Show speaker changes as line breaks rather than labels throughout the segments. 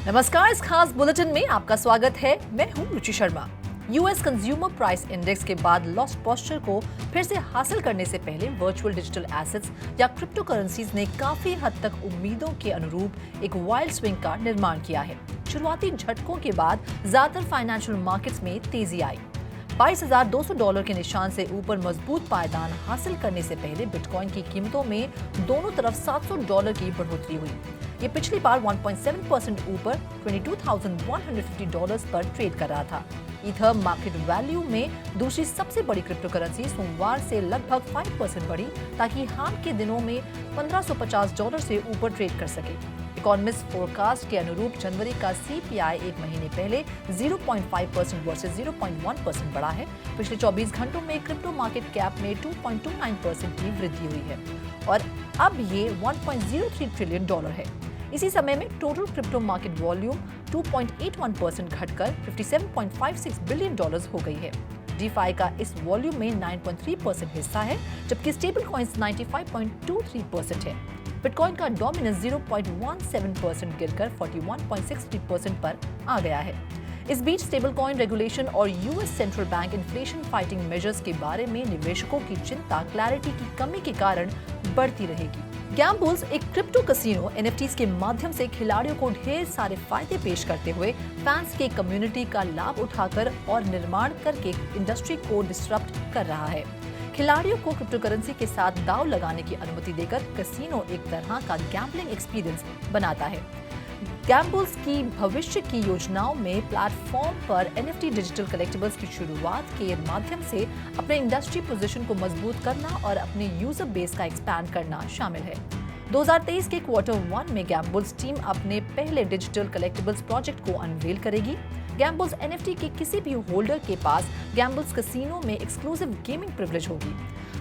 नमस्कार, इस खास बुलेटिन में आपका स्वागत है। मैं हूं Ruchi Sharma. US consumer price index के बाद लॉस्ट पोस्चर को फिर से हासिल करने से पहले वर्चुअल डिजिटल एसेट्स या क्रिप्टो करेंसीज ने काफी हद तक उम्मीदों के अनुरूप एक वाइल्ड स्विंग का निर्माण किया है। शुरुआती झटकों के बाद ज्यादातर फाइनेंशियल मार्केट्स में तेजी आई। $22,200 के निशान से ऊपर मजबूत पायदान हासिल करने से पहले बिटकॉइन की कीमतों में दोनों तरफ $700 की बढ़ोतरी हुई। ये पिछली बार 1.7% ऊपर $22,150 पर ट्रेड कर रहा था। ईथर मार्केट वैल्यू में दूसरी सबसे बड़ी क्रिप्टो करेंसी सोमवार से लगभग 5% बढ़ी ताकि हाल के दिनों में $1,550 से ऊपर ट्रेड कर सके। इकोनॉमिस्ट फोरकास्ट के अनुरूप जनवरी का सीपीआई एक महीने पहले 0.5% वर्सेस 0.1% बढ़ा है। पिछले 24 घंटों में क्रिप्टो मार्केट कैप में 2.29% की वृद्धि हुई है और अब ये $1.03 ट्रिलियन है। इसी समय में टोटल क्रिप्टो मार्केट वॉल्यूम 2.81% घटकर $57.56 बिलियन हो गई है। डीफाई का इस वॉल्यूम में 9.3% हिस्सा है, जबकि स्टेबल कॉइन्स 95.23% है। बिटकॉइन का डोमिनेंस 0.17% गिरकर 41.63% पर आ गया है। इस बीच स्टेबल कॉइन रेगुलेशन और US central bank inflation fighting measures के बारे में निवेशकों की चिंता क्लैरिटी की कमी के कारण बढ़ती रहेगी। गैम्बल्स एक क्रिप्टो कसिनो एनएफटीज के माध्यम से खिलाड़ियों को ढेर सारे फायदे पेश करते हुए फैंस के कम्युनिटी का लाभ उठाकर और निर्माण करके इंडस्ट्री को डिसरप्ट कर रहा है। खिलाड़ियों को क्रिप्टो करेंसी के साथ दांव लगाने की अनुमति देकर कसिनो एक तरह का गैम्बलिंग एक्सपीरियंस बनाता है। गैम्बल्स की भविष्य की योजनाओं में प्लेटफॉर्म पर एनएफटी डिजिटल कलेक्टिबल्स की शुरुआत के माध्यम से अपने इंडस्ट्री पोजीशन को मजबूत करना और अपने यूजर बेस का एक्सपैंड करना शामिल है। 2023 के Q1 में गैम्बल्स टीम अपने पहले डिजिटल कलेक्टिबल्स प्रोजेक्ट को अनवेल करेगी। गैम्बल्स एनएफटी के किसी भी होल्डर के पास गैम्बल्स कसिनो में एक्सक्लूसिव गेमिंग प्रिविलेज होगी।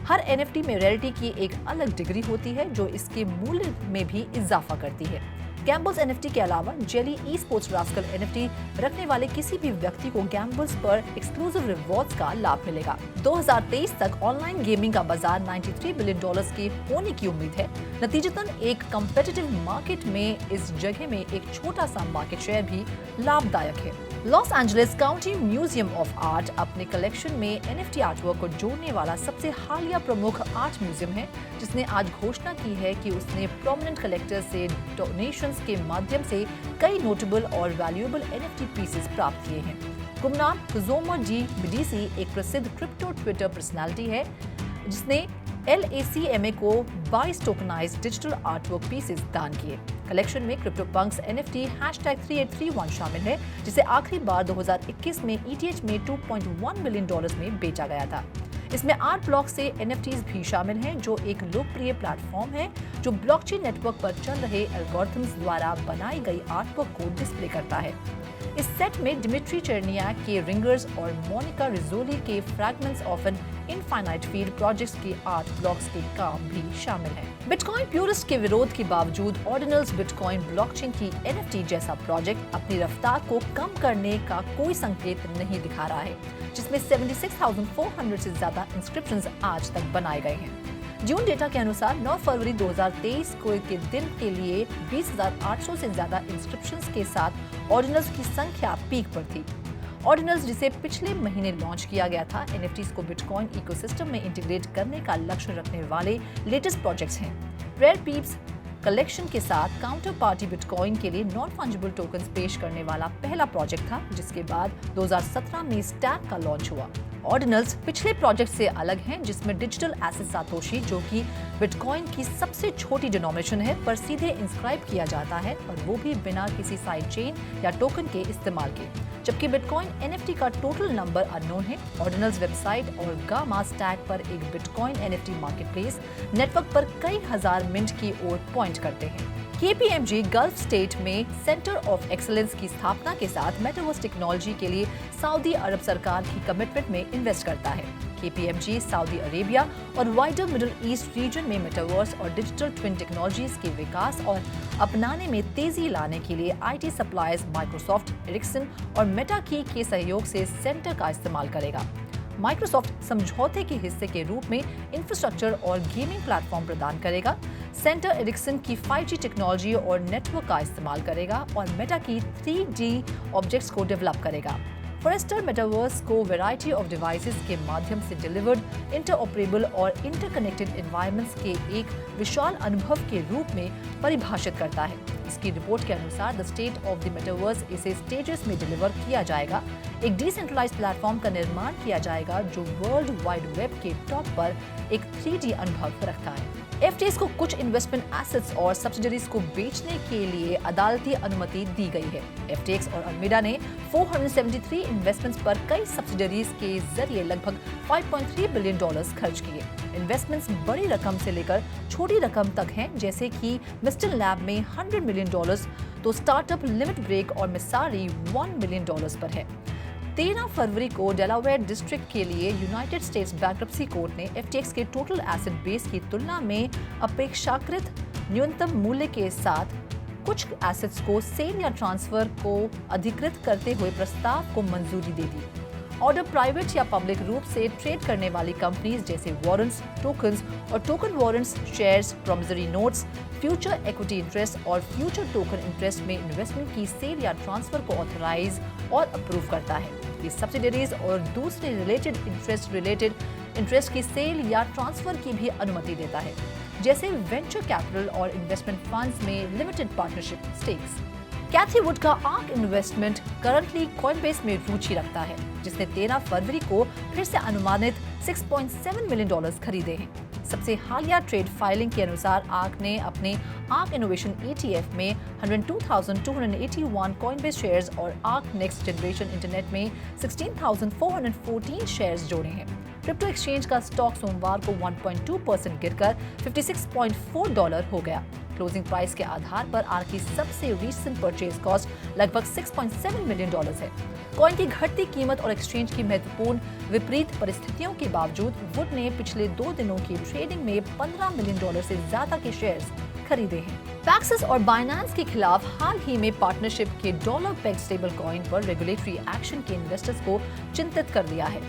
हर एनएफटी में रेयरिटी की एक अलग डिग्री होती है जो इसके मूल्य में भी इजाफा करती है। गैम्बल्स एनएफटी के अलावा jelly e sports rascal NFT रखने वाले किसी भी व्यक्ति को गैम्बल्स पर एक्सक्लूसिव रिवॉर्ड्स का लाभ मिलेगा। 2023 तक ऑनलाइन गेमिंग का बाजार $93 बिलियन के होने की उम्मीद है। नतीजतन एक कम्पिटिटिव मार्केट में इस जगह में एक छोटा सा मार्केट शेयर भी लाभदायक है। Los Angeles county museum of art अपने कलेक्शन में एनएफटी आर्टवर्क को जोड़ने वाला सबसे हालिया प्रमुख आर्ट म्यूजियम है, जिसने आज घोषणा की है कि उसने प्रोमिनेंट कलेक्टर्स से डोनेशंस के माध्यम से कई नोटेबल और वैल्यूएबल एनएफटी पीसेस प्राप्त किए हैं। गुमनाम कुजोमा जी बीडीसी एक प्रसिद्ध क्रिप्टो ट्विटर पर्सनालिटी है, जिसने LACMA को 22 टोकनाइज्ड डिजिटल आर्टवर्क पीसेस दान किए। कलेक्शन में CryptoPunks NFT #3831 शामिल है, जिसे आखिरी बार 2021 में ETH में $2.1 बिलियन में बेचा गया था। इसमें आर्ट ब्लॉक से NFTs भी शामिल हैं, जो एक लोकप्रिय प्लेटफॉर्म है जो ब्लॉकचेन नेटवर्क पर चल रहे एल्गोरिथम्स द्वारा बनाई गई आर्टवर्क को डिस्प्ले करता है। इस सेट में डिमिट्री चेरनियाक के रिंगर्स और मोनिका रिजोली के fragments of an infinite field projects के आर्ट ब्लॉक्स के काम भी शामिल हैं। बिटकॉइन प्यूरिस्ट के विरोध के बावजूद ऑर्डिनल्स बिटकॉइन ब्लॉकचेन की NFT जैसा प्रोजेक्ट अपनी रफ्तार को कम करने का कोई संकेत नहीं दिखा रहा है, जिसमें 76,400 से ज्यादा इंस्क्रिप्शंस आज तक बनाए गए हैं। जून डेटा के अनुसार 9 फरवरी 2023 को के दिन के लिए 20,800 से ज्यादा इंस्क्रिप्शंस के साथ ऑर्डिनल्स की संख्या पीक पर थी। ऑर्डिनल्स, जिसे पिछले महीने लॉन्च किया गया था, एनएफटीज को बिटकॉइन इकोसिस्टम में इंटीग्रेट करने का लक्ष्य रखने वाले लेटेस्ट प्रोजेक्ट्स हैं। रेयर पीप्स कलेक्शन के साथ काउंटर पार्टी बिटकॉइन के लिए नॉन फंजिबल टोकन्स पेश करने वाला पहला प्रोजेक्ट था, जिसके बाद 2017 में स्टैक का लॉन्च हुआ। ऑर्डिनल्स पिछले प्रोजेक्ट से अलग हैं, जिसमें डिजिटल एसेट सातोशी, जो कि बिटकॉइन की सबसे छोटी डिनोमिनेशन है, पर सीधे इंस्क्राइब किया जाता है और वो भी बिना किसी साइड चेन या टोकन के इस्तेमाल के, जबकि बिटकॉइन एनएफटी का टोटल नंबर अननोन है। ऑर्डिनल्स वेबसाइट और गामा स्टैक पर एक बिटकॉइन एनएफटी मार्केटप्लेस नेटवर्क पर कई हजार मिंट की ओर पॉइंट करते हैं। KPMG गल्फ स्टेट में सेंटर ऑफ एक्सीलेंस की स्थापना के साथ मेटावर्स टेक्नोलॉजी के लिए सऊदी अरब सरकार की कमिटमेंट में इन्वेस्ट करता है। KPMG सऊदी अरेबिया और वाइडर मिडिल ईस्ट रीजन में मेटावर्स और डिजिटल ट्विन टेक्नोलॉजीज के विकास और अपनाने में तेजी लाने के लिए IT सप्लायर्स माइक्रोसॉफ्ट, एरिक्सन और मेटा के सहयोग से सेंटर का इस्तेमाल करेगा। माइक्रोसॉफ्ट समझौते के हिस्से के रूप में इंफ्रास्ट्रक्चर और गेमिंग प्लेटफॉर्म प्रदान करेगा। सेंटर एरिक्सन की 5G टेक्नोलॉजी और नेटवर्क का इस्तेमाल करेगा और मेटा की 3D ऑब्जेक्ट्स को डेवलप करेगा। फॉरेस्टर मेटावर्स को वैरायटी ऑफ डिवाइसेस के माध्यम से डिलीवर्ड इंटरऑपरेबल और इंटरकनेक्टेड एनवायरनमेंट्स के एक विशाल अनुभव के रूप में परिभाषित करता है। इसकी रिपोर्ट के अनुसार the state of the metaverse इसे स्टेजेस में डिलीवर किया जाएगा। एक डिसेंट्रलाइज्ड प्लेटफॉर्म का निर्माण किया जाएगा जो वर्ल्ड वाइड वेब के टॉप पर एक 3D अनुभव रखता है। FTX को कुछ इन्वेस्टमेंट एसेट्स और सब्सिडरीज को बेचने के लिए अदालती अनुमति दी गई है। FTX और अल्मीडा ने 473 इन्वेस्टमेंट्स पर कई सब्सिडरीज के जरिए लगभग $5.3 बिलियन खर्च किए। इन्वेस्टमेंट्स बड़ी रकम से लेकर छोटी रकम तक हैं, जैसे कि मिस्टन लैब में $100 मिलियन, तो स्टार्टअप लिमिट ब्रेक और मिसारी $1 मिलियन पर है। 13 फरवरी को डेलावेयर डिस्ट्रिक्ट के लिए यूनाइटेड स्टेट्स बैंक्रप्सी कोर्ट ने FTX के टोटल एसेट बेस की तुलना में अपेक्षाकृत न्यूनतम मूल्य के साथ कुछ एसेट्स को सेल या ट्रांसफर को अधिकृत करते हुए प्रस्ताव को मंजूरी दे दी। ऑर्डर प्राइवेट या पब्लिक रूप से ट्रेड करने वाली कंपनीज जैसे वारंट्स, टोकन्स और token warrants, shares, promissory notes, future equity interest और फ्यूचर टोकन इंटरेस्ट में इन्वेस्टमेंट की सेल या ट्रांसफर को ऑथराइज और अप्रूव करता है। ये सब्सिडरीज और दूसरे रिलेटेड इंटरेस्ट की सेल या ट्रांसफर की भी अनुमति देता है, जैसे वेंचर कैपिटल और इन्वेस्टमेंट फंड्स में limited partnership stakes. Kaithi would का आर्क इन्वेस्टमेंट करंटली कॉइनबेस में रुचि रखता है, जिसने 13 फरवरी को फिर से अनुमानित $6.7 मिलियन खरीदे हैं। सबसे हालिया ट्रेड फाइलिंग के अनुसार आर्क ने अपने आर्क इनोवेशन ETF में 102,281 कॉइनबेस शेयर्स और आर्क नेक्स्ट जनरेशन इंटरनेट में 16,414 शेयर्स जोड़े हैं। क्रिप्टो एक्सचेंज का स्टॉक सोमवार को 1.2% गिरकर $56.4 हो गया। क्लोजिंग प्राइस के आधार पर आर्क की सबसे रीसेंट परचेज कॉस्ट लगभग $6.7 मिलियन है। कॉइन की घटती कीमत और एक्सचेंज की महत्वपूर्ण विपरीत परिस्थितियों के बावजूद वुड ने पिछले 2 दिनों की ट्रेडिंग में $15 मिलियन से ज्यादा के शेयर्स खरीदे हैं। पैक्सिस और बाइनेंस के खिलाफ हाल ही में पार्टनरशिप के डॉलर पेग स्टेबल कॉइन पर रेगुलेटरी एक्शन के इन्वेस्टर्स को चिंतित कर दिया है।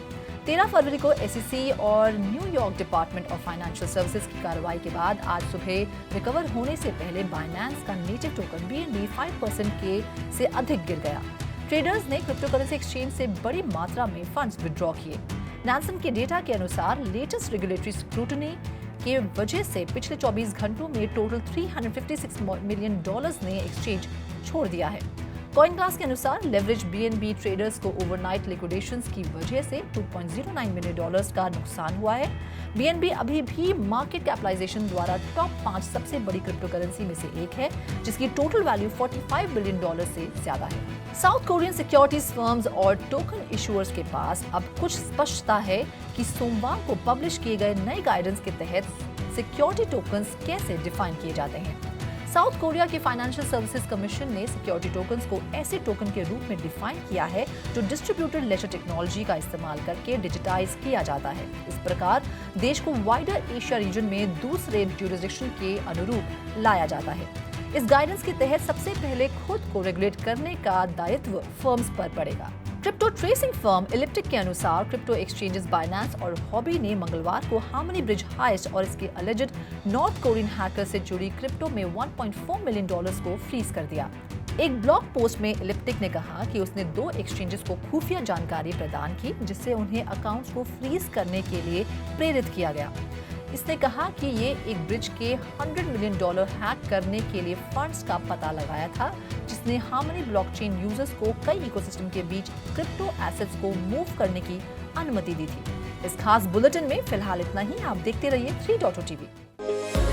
13 फरवरी को SEC और New York department of financial services की कार्रवाई के बाद आज सुबह रिकवर होने से पहले बाइनेंस का नेटिव टोकन BNB 5% से अधिक गिर गया। ट्रेडर्स ने क्रिप्टो करेंसी एक्सचेंज से बड़ी मात्रा में फंड्स विड्रॉ किए। नैनसन के डेटा के अनुसार लेटेस्ट रेगुलेटरी स्क्रूटनी के वजह से पिछले 24 घंटों में टोटल $356 मिलियन ने एक्सचेंज छोड़ दिया है। कॉइनग्लास के अनुसार लेवरेज BNB ट्रेडर्स को ओवरनाइट लिक्विडेशंस की वजह से $2.09 मिलियन का नुकसान हुआ है। BNB अभी भी मार्केट कैपिटलाइजेशन द्वारा टॉप 5 सबसे बड़ी क्रिप्टो करेंसी में से एक है, जिसकी टोटल वैल्यू $45 बिलियन से ज्यादा है। साउथ कोरियन सिक्योरिटीज फर्म्स और टोकन इशुअर्स के पास अब कुछ स्पष्टता है कि सोमवार को पब्लिश किए गए नए गाइडेंस के तहत सिक्योरिटी टोकन्स कैसे डिफाइन किए जाते हैं। साउथ कोरिया के फाइनेंशियल सर्विसेज कमीशन ने सिक्योरिटी टोकन्स को ऐसे टोकन के रूप में डिफाइन किया है जो डिस्ट्रीब्यूटेड लेजर टेक्नोलॉजी का इस्तेमाल करके डिजिटाइज किया जाता है। इस प्रकार देश को वाइडर एशिया रीजन में दूसरे ज्यूरिसडिक्शन के अनुरूप लाया जाता है। इस गाइडेंस के तहत सबसे पहले खुद को रेगुलेट करने का दायित्व फर्म्स पर पड़ेगा। क्रिप्टो ट्रेसिंग फर्म इलिप्टिक के अनुसार क्रिप्टो एक्सचेंजेस बाइनेंस और हॉबी ने मंगलवार को हार्मनी ब्रिज हाइस्ट और इसके अलेजेड नॉर्थ कोरियन हैकर से जुड़ी क्रिप्टो में $1.4 मिलियन को फ्रीज कर दिया। एक ब्लॉग पोस्ट में इलिप्टिक ने कहा कि उसने 2 एक्सचेंजेस को खुफिया जानकारी प्रदान की, जिससे उन्हें अकाउंट्स को फ्रीज करने के लिए प्रेरित किया गया। इसने कहा कि ये एक ब्रिज के $100 मिलियन हैक करने के लिए फंड्स का पता लगाया था, जिसने हार्मनी ब्लॉकचेन यूजर्स को कई इकोसिस्टम के बीच क्रिप्टो एसेट्स को मूव करने की अनुमति दी थी। इस खास बुलेटिन में फिलहाल इतना ही। आप देखते रहिए 3.0 TV।